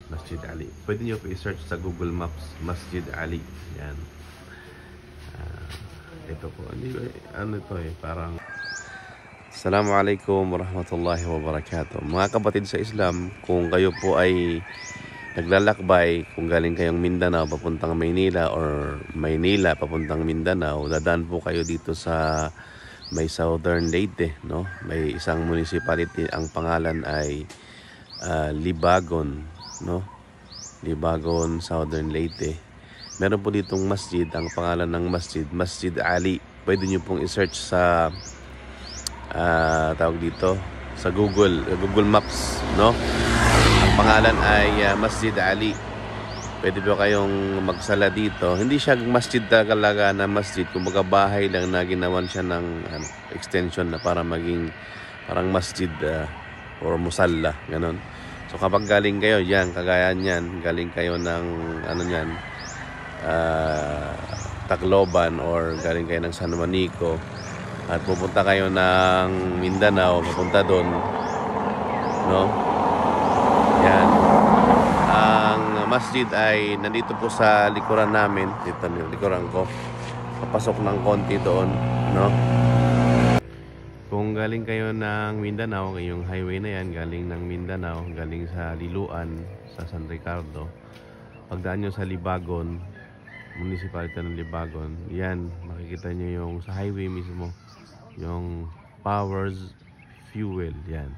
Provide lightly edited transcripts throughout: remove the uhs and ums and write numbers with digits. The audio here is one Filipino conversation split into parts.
Masjid Ali. Pwede nyo po i-search sa Google Maps, Masjid Ali. Yan. Ito po. Ano ito parang... Assalamualaikum warahmatullahi wabarakatuh. Mga kapatid sa Islam, kung kayo po ay naglalakbay, kung galing kayong Mindanao papuntang Maynila or Maynila papuntang Mindanao, dadaan po kayo dito sa may Southern Leyte, no? May isang municipality, ang pangalan ay Libagon, no? Libagon, Southern Leyte. Meron po ditong masjid, ang pangalan ng masjid, Masjid Ali. Pwede nyo pong i-search sa tawag dito sa Google Maps, no? Ang pangalan ay Masjid Ali. Pwede po kayong magsala dito. Hindi siya masjid talaga na masjid, kumbaga bahay lang na ginawan siya ng extension na para maging parang masjid or musalla, ganon. So kapag galing kayo yan, kagaya niyan, galing kayo ng ano niyan, Tacloban or galing kayo ng San Juanico at pupunta kayo ng Mindanao, papunta doon, no? Yan. Ang masjid ay nandito po sa likuran namin, dito likuran ko. Papasok ng konti doon, no? Kung galing kayo ng Mindanao, yung highway na yan, galing ng Mindanao, galing sa Liloan, sa San Ricardo, pagdaan nyo sa Libagon, municipality ng Libagon, yan, makikita nyo yung sa highway mismo, yung Powers Fuel, yan.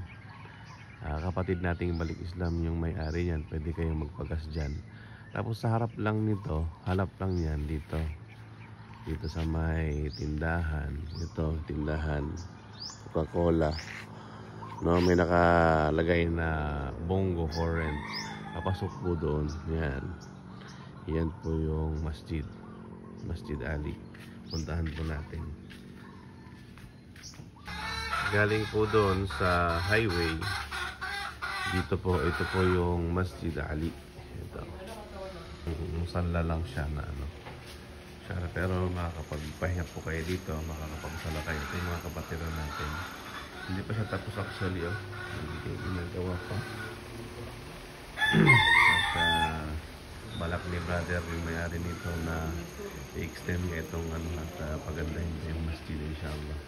Kapatid nating Balik Islam yung may-ari yan, pwede kayong magpagas dyan. Tapos sa harap lang nito, halap lang yan dito sa may tindahan, ito, tindahan Coca-Cola, no? May nakalagay na Bongo for rent. Papasok po doon, yan. Yan po yung masjid, Masjid Ali. Puntahan po natin. Galing po doon sa highway. Dito po, ito po yung Masjid Ali. Ito. Musalla lang siya na ano. Pero makakapagpahinga po kayo dito, makakapagsala kayo. Ito yung mga kapatiran natin. Hindi pa siya tapos actually, oh. Hindi kayo ginagawa pa. At balak ni brother yung may-ari nito na i-extend nga itong ano at pagandahin yung masjid, inshallah.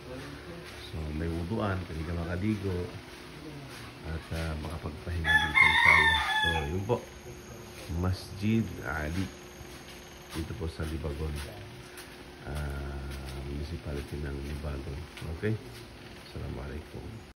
So may wuduan, pwede ka makaligo at makapagpahinga dito, inshallah. So yun po, Masjid Ali dito po sa Libagon, municipality ng Libagon. Okay, Assalamualaikum.